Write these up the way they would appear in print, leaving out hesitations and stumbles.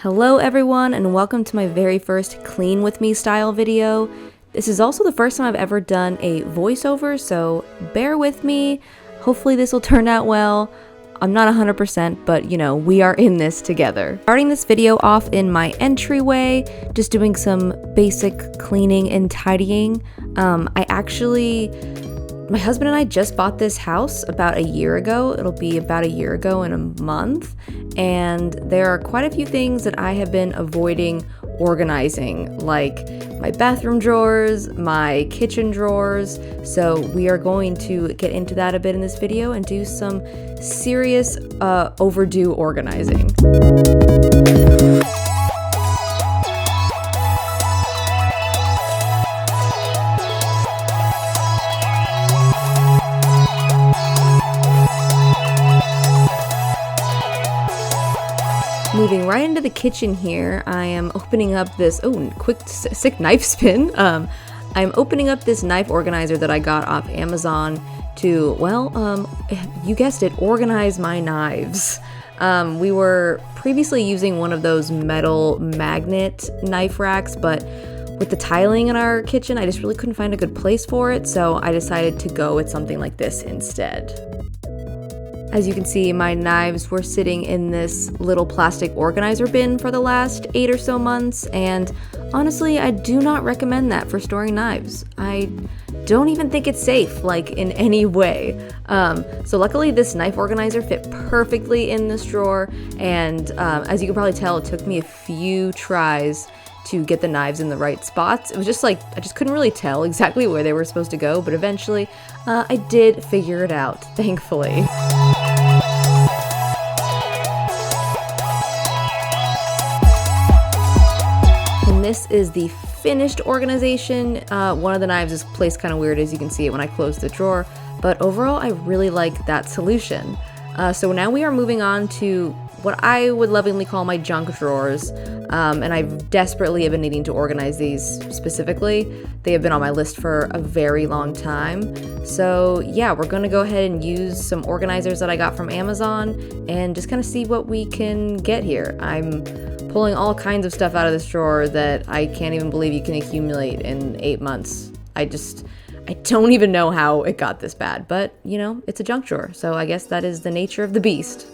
Hello everyone and welcome to my very first Clean With Me style video. This is also the first time I've ever done a voiceover, so bear with me. Hopefully this will turn out well. I'm not 100%, but you know, we are in this together. Starting this video off in my entryway, just doing some basic cleaning and tidying. My husband and I just bought this house about a year ago. It'll be about a year ago in a month. And there are quite a few things that I have been avoiding organizing, like my bathroom drawers, my kitchen drawers. So we are going to get into that a bit in this video and do some serious overdue organizing. Moving right into the kitchen here, I am opening up this, sick knife spin. I'm opening up this knife organizer that I got off Amazon to, you guessed it, organize my knives. We were previously using one of those metal magnet knife racks, but with the tiling in our kitchen, I just really couldn't find a good place for it, so I decided to go with something like this instead. As you can see, my knives were sitting in this little plastic organizer bin for the last 8 or so months, and honestly, I do not recommend that for storing knives. I don't even think it's safe, like, in any way. So luckily, this knife organizer fit perfectly in this drawer, and as you can probably tell, it took me a few tries to get the knives in the right spots. It was just like, I just couldn't really tell exactly where they were supposed to go, but eventually, I did figure it out, thankfully. This is the finished organization. One of the knives is placed kind of weird, as you can see it when I close the drawer, but overall I really like that solution. So now we are moving on to what I would lovingly call my junk drawers, and I desperately have been needing to organize these specifically. They have been on my list for a very long time. So yeah, we're gonna go ahead and use some organizers that I got from Amazon and just kind of see what we can get here. I'm pulling all kinds of stuff out of this drawer that I can't even believe you can accumulate in 8 months. I don't even know how it got this bad, but you know, it's a junk drawer, so I guess that is the nature of the beast.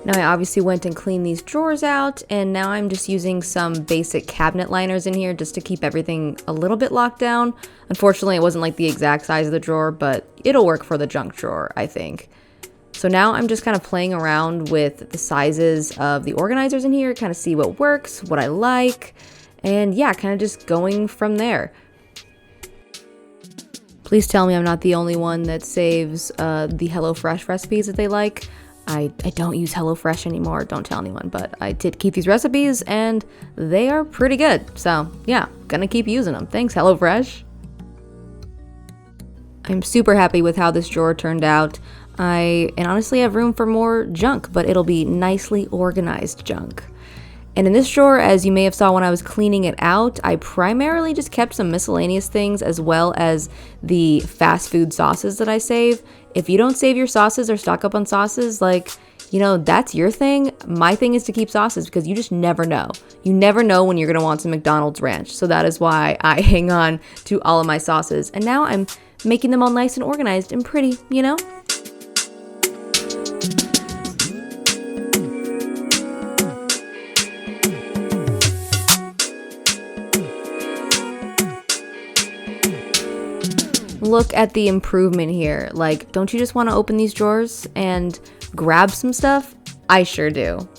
Now I obviously went and cleaned these drawers out, and now I'm just using some basic cabinet liners in here just to keep everything a little bit locked down. Unfortunately, it wasn't like the exact size of the drawer, but it'll work for the junk drawer, I think. So now I'm just kind of playing around with the sizes of the organizers in here, kind of see what works, what I like, and yeah, kind of just going from there. Please tell me I'm not the only one that saves the HelloFresh recipes that they like. I don't use HelloFresh anymore, don't tell anyone, but I did keep these recipes and they are pretty good. So yeah, gonna keep using them. Thanks, HelloFresh. I'm super happy with how this drawer turned out. I honestly have room for more junk, but it'll be nicely organized junk. And in this drawer, as you may have saw when I was cleaning it out, I primarily just kept some miscellaneous things as well as the fast food sauces that I save. If you don't save your sauces or stock up on sauces, like, you know, that's your thing. My thing is to keep sauces because you just never know. You never know when you're going to want some McDonald's ranch. So that is why I hang on to all of my sauces. And now I'm making them all nice and organized and pretty, you know? Look at the improvement here. Like, don't you just want to open these drawers and grab some stuff? I sure do.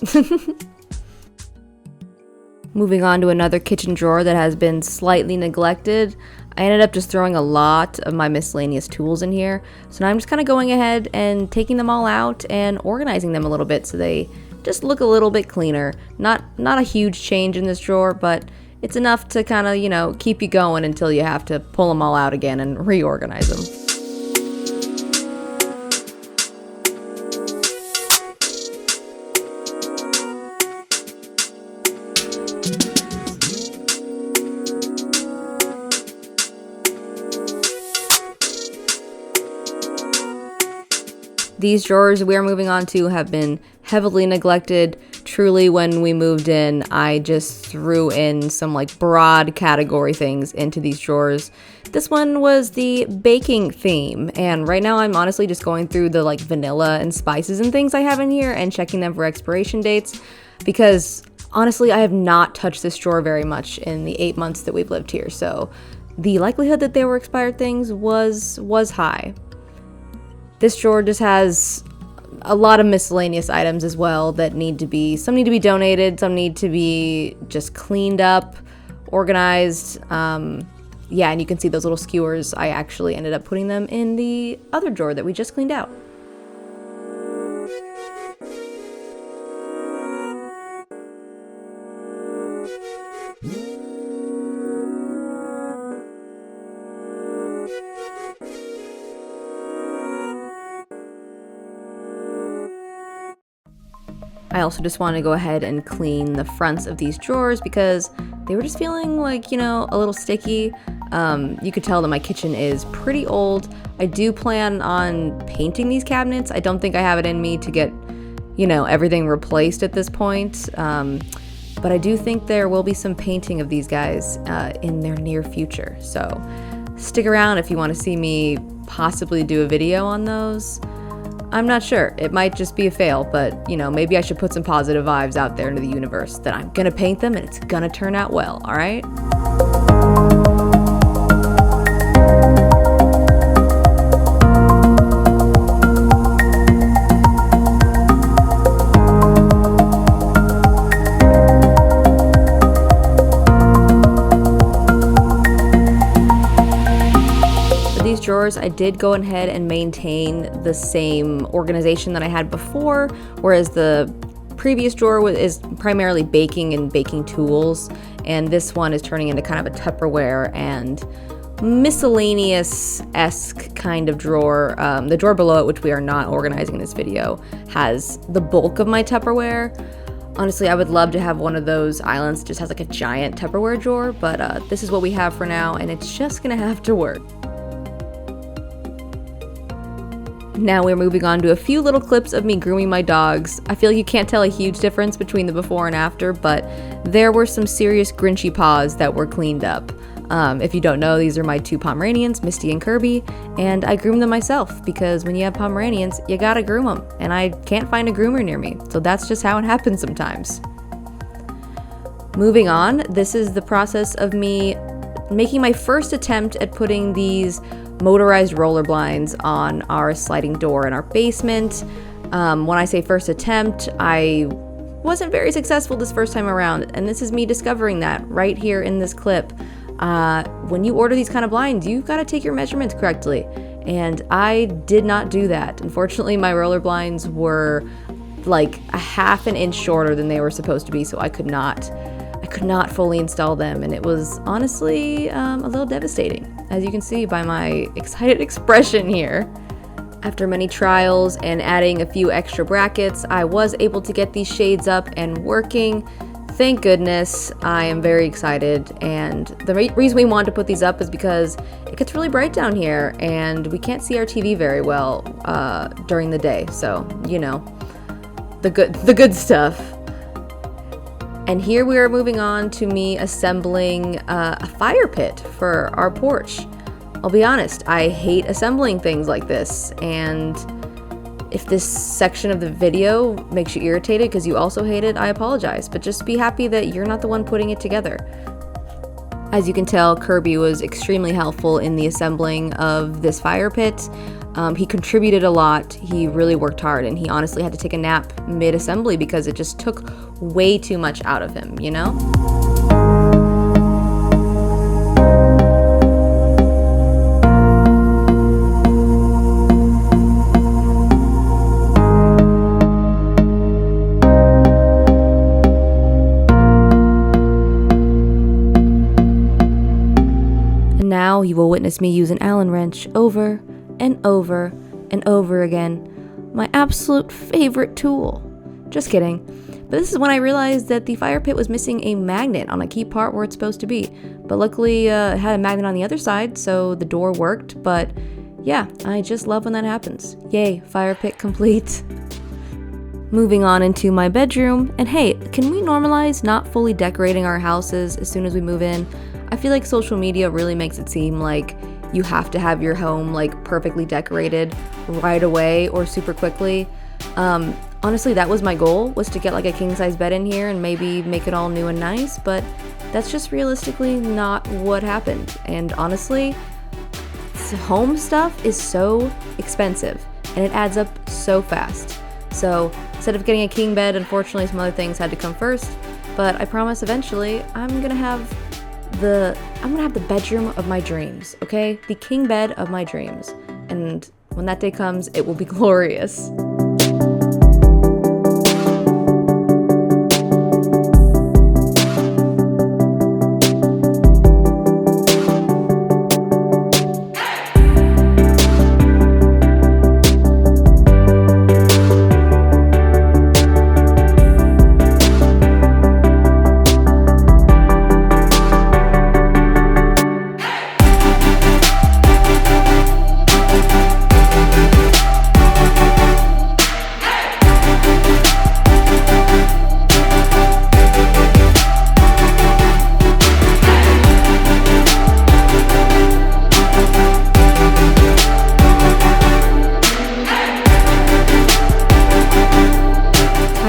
Moving on to another kitchen drawer that has been slightly neglected. I ended up just throwing a lot of my miscellaneous tools in here. So now I'm just kind of going ahead and taking them all out and organizing them a little bit so they just look a little bit cleaner. Not a huge change in this drawer, but it's enough to kind of, you know, keep you going until you have to pull them all out again and reorganize them. These drawers we are moving on to have been heavily neglected. Truly, when we moved in, I just threw in some like broad category things into these drawers. This one was the baking theme, and right now I'm honestly just going through the like vanilla and spices and things I have in here and checking them for expiration dates, because honestly I have not touched this drawer very much in the 8 months that we've lived here, so the likelihood that they were expired things was high. This drawer just has a lot of miscellaneous items as well that some need to be donated, some need to be just cleaned up, organized. Yeah, and you can see those little skewers. I actually ended up putting them in the other drawer that we just cleaned out. I also just want to go ahead and clean the fronts of these drawers because they were just feeling like, a little sticky. You could tell that my kitchen is pretty old. I do plan on painting these cabinets. I don't think I have it in me to get, everything replaced at this point. But I do think there will be some painting of these guys in their near future. So stick around if you want to see me possibly do a video on those. I'm not sure. It might just be a fail, but, maybe I should put some positive vibes out there into the universe that I'm gonna paint them and it's gonna turn out well, all right? Drawers, I did go ahead and maintain the same organization that I had before, whereas the previous drawer is primarily baking and baking tools, and this one is turning into kind of a Tupperware and miscellaneous-esque kind of drawer. The drawer below it, which we are not organizing in this video, has the bulk of my Tupperware. Honestly, I would love to have one of those islands that just has like a giant Tupperware drawer, but this is what we have for now, and it's just gonna have to work. Now we're moving on to a few little clips of me grooming my dogs. I feel like you can't tell a huge difference between the before and after, but there were some serious grinchy paws that were cleaned up. If you don't know, these are my 2 Pomeranians, Misty and Kirby, and I groomed them myself because when you have Pomeranians, you gotta groom them, and I can't find a groomer near me, so that's just how it happens sometimes. Moving on, this is the process of me making my first attempt at putting these motorized roller blinds on our sliding door in our basement. When I say first attempt, I wasn't very successful this first time around, and this is me discovering that right here in this clip. When you order these kind of blinds, you've got to take your measurements correctly, and I did not do that. Unfortunately, my roller blinds were like a half an inch shorter than they were supposed to be, so I could not fully install them, and it was honestly a little devastating, as you can see by my excited expression here. After many trials and adding a few extra brackets, I was able to get these shades up and working. Thank goodness. I am very excited, and the reason we wanted to put these up is because it gets really bright down here and we can't see our TV very well during the day, so the good stuff. And here we are moving on to me assembling a fire pit for our porch. I'll be honest, I hate assembling things like this, and if this section of the video makes you irritated because you also hate it, I apologize, but just be happy that you're not the one putting it together. As you can tell, Kirby was extremely helpful in the assembling of this fire pit. He contributed a lot, he really worked hard, and he honestly had to take a nap mid-assembly because it just took way too much out of him, And now you will witness me use an Allen wrench over and over and over again. My absolute favorite tool. Just kidding. But this is when I realized that the fire pit was missing a magnet on a key part where it's supposed to be. But luckily it had a magnet on the other side, so the door worked. But yeah, I just love when that happens. Yay, fire pit complete. Moving on into my bedroom, and hey, can we normalize not fully decorating our houses as soon as we move in? I feel like social media really makes it seem like you have to have your home like perfectly decorated right away or super quickly. Honestly, that was my goal, was to get like a king size bed in here and maybe make it all new and nice, but that's just realistically not what happened. And honestly, home stuff is so expensive and it adds up so fast. So instead of getting a king bed, unfortunately some other things had to come first, but I promise eventually I'm gonna have the bedroom of my dreams, okay? The king bed of my dreams. And when that day comes, it will be glorious.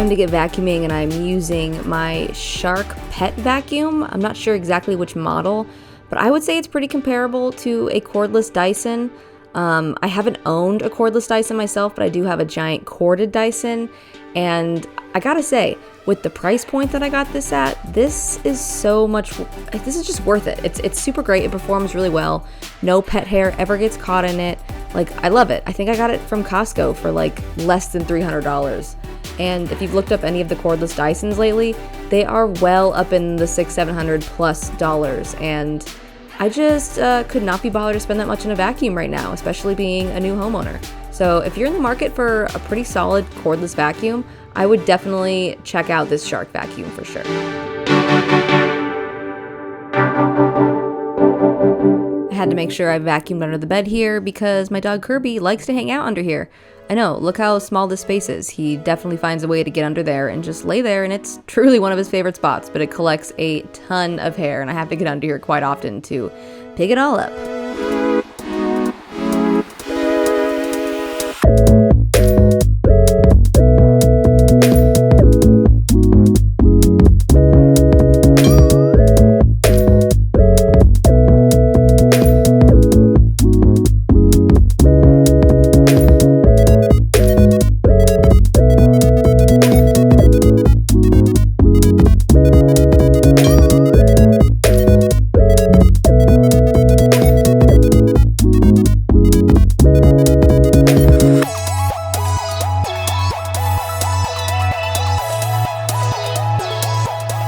To get vacuuming, and I'm using my Shark pet vacuum. I'm not sure exactly which model, but I would say it's pretty comparable to a cordless Dyson. I haven't owned a cordless Dyson myself, but I do have a giant corded Dyson, and I gotta say, with the price point that I got this at, this is just worth it. It's super great. It performs really well. No pet hair ever gets caught in it. Like, I love it. I think I got it from Costco for like less than $300. And if you've looked up any of the cordless Dysons lately, they are well up in the $600-700 plus dollars. And I just could not be bothered to spend that much on a vacuum right now, especially being a new homeowner. So if you're in the market for a pretty solid cordless vacuum, I would definitely check out this Shark vacuum for sure. I had to make sure I vacuumed under the bed here because my dog Kirby likes to hang out under here. I know, look how small this space is. He definitely finds a way to get under there and just lay there, and it's truly one of his favorite spots, but it collects a ton of hair, and I have to get under here quite often to pick it all up.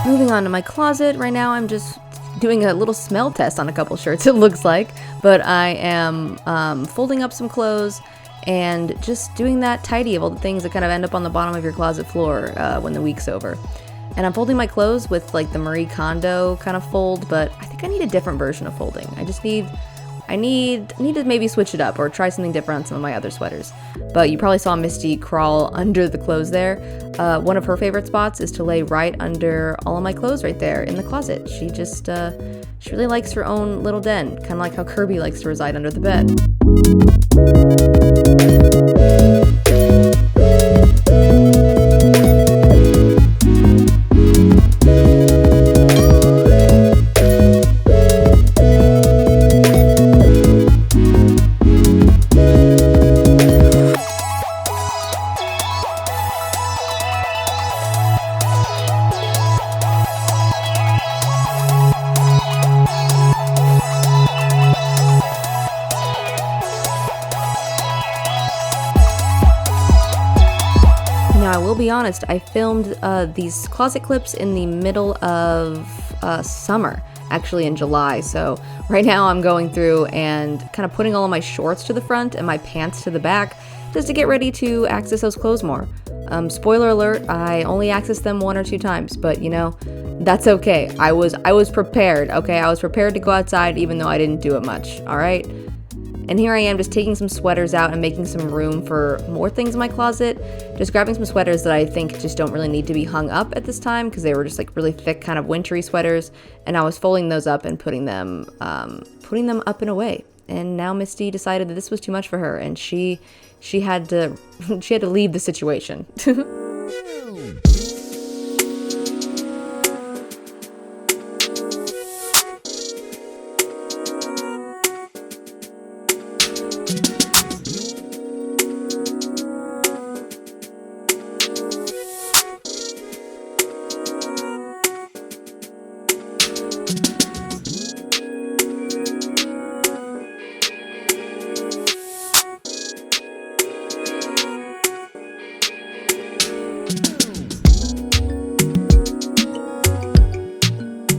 Moving on to my closet, right now I'm just doing a little smell test on a couple shirts, it looks like, but I am folding up some clothes and just doing that tidy of all the things that kind of end up on the bottom of your closet floor when the week's over. And I'm folding my clothes with like the Marie Kondo kind of fold, but I think I need a different version of folding. I need to maybe switch it up or try something different on some of my other sweaters. But you probably saw Misty crawl under the clothes there. One of her favorite spots is to lay right under all of my clothes right there in the closet. She really likes her own little den, kind of like how Kirby likes to reside under the bed. Now, I will be honest, I filmed these closet clips in the middle of summer, actually in July. So right now I'm going through and kind of putting all of my shorts to the front and my pants to the back just to get ready to access those clothes more. Spoiler alert, I only accessed them 1 or 2 times, but you know, that's okay. I was prepared, okay? I was prepared to go outside even though I didn't do it much, all right? And here I am just taking some sweaters out and making some room for more things in my closet. Just grabbing some sweaters that I think just don't really need to be hung up at this time because they were just like really thick kind of wintry sweaters. And I was folding those up and putting them up and away. And now Misty decided that this was too much for her and she had to leave the situation.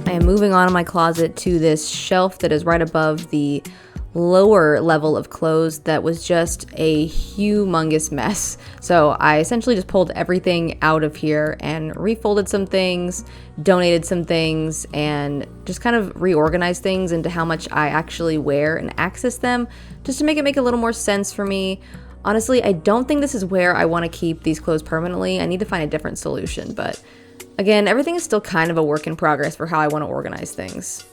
I am moving on in my closet to this shelf that is right above the lower level of clothes that was just a humongous mess. So I essentially just pulled everything out of here and refolded some things, donated some things, and just kind of reorganized things into how much I actually wear and access them, just to make it make a little more sense for me. Honestly, I don't think this is where I want to keep these clothes permanently. I need to find a different solution, but again, everything is still kind of a work in progress for how I want to organize things.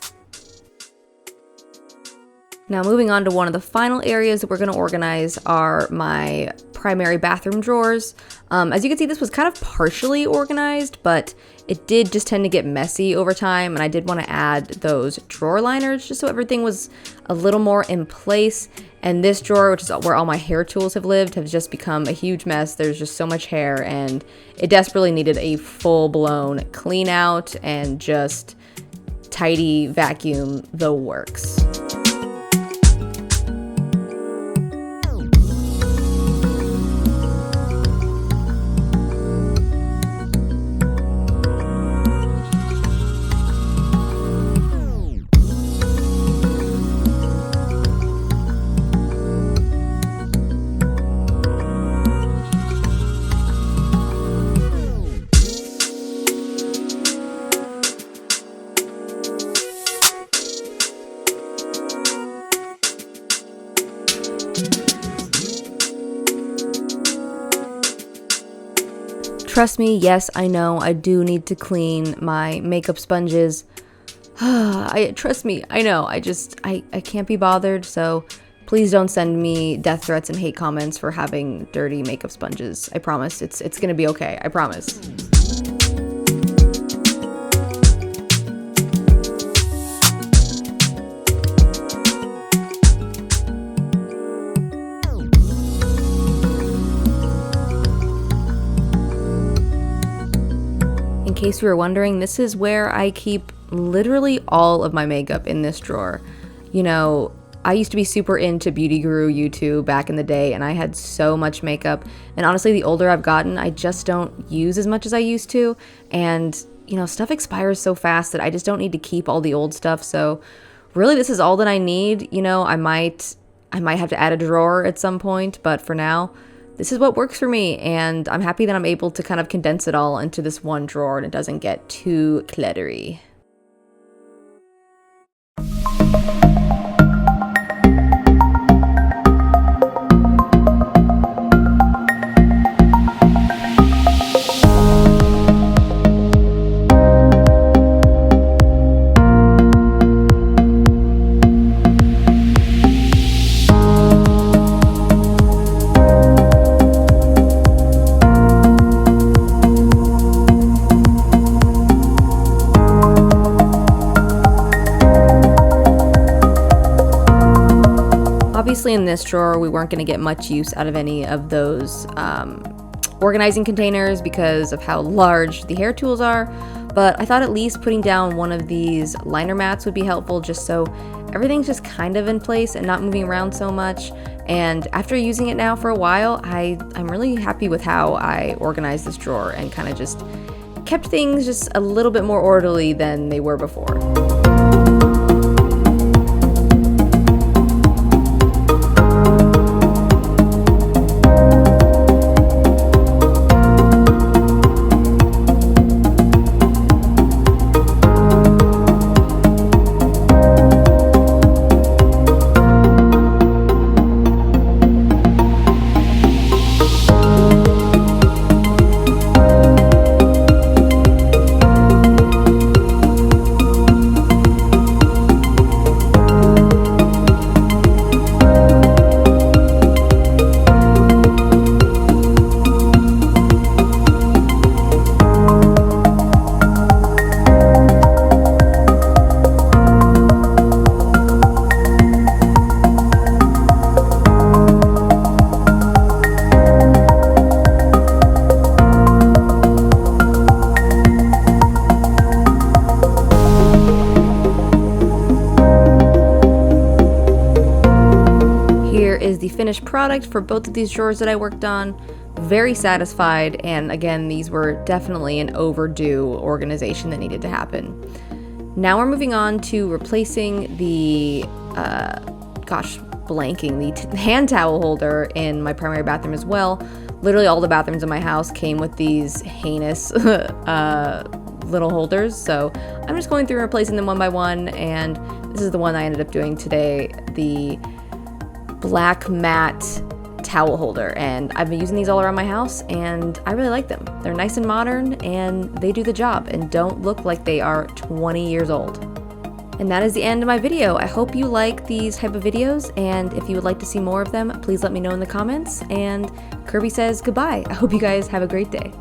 Now moving on to one of the final areas that we're going to organize are my primary bathroom drawers. As you can see, this was kind of partially organized, but it did just tend to get messy over time, and I did want to add those drawer liners just so everything was a little more in place. And this drawer, which is where all my hair tools have lived, has just become a huge mess. There's just so much hair, and it desperately needed a full-blown clean out and just tidy vacuum the works. Trust me, yes, I know, I do need to clean my makeup sponges. Trust me, I know, I can't be bothered, so please don't send me death threats and hate comments for having dirty makeup sponges. I promise, it's gonna be okay, I promise. In case you were wondering, this is where I keep literally all of my makeup in this drawer. You know, I used to be super into Beauty Guru YouTube back in the day, and I had so much makeup. And honestly, the older I've gotten, I just don't use as much as I used to. And, you know, stuff expires so fast that I just don't need to keep all the old stuff. So really, this is all that I need. You know, I might have to add a drawer at some point, but for now, this is what works for me, and I'm happy that I'm able to kind of condense it all into this one drawer and it doesn't get too cluttery. Obviously in this drawer, we weren't going to get much use out of any of those organizing containers because of how large the hair tools are, but I thought at least putting down one of these liner mats would be helpful just so everything's just kind of in place and not moving around so much. And after using it now for a while, I'm really happy with how I organized this drawer and kind of just kept things just a little bit more orderly than they were before. the finished product for both of these drawers that I worked on. Very satisfied, and again, these were definitely an overdue organization that needed to happen. Now we're moving on to replacing the, blanking, the hand towel holder in my primary bathroom as well. Literally all the bathrooms in my house came with these heinous little holders, so I'm just going through and replacing them one by one, and this is the one I ended up doing today, the black matte towel holder, and I've been using these all around my house and I really like them. They're nice and modern and they do the job and don't look like they are 20 years old. And that is the end of my video. I hope you like these type of videos, and if you would like to see more of them, please let me know in the comments. And Kirby says goodbye. I hope you guys have a great day.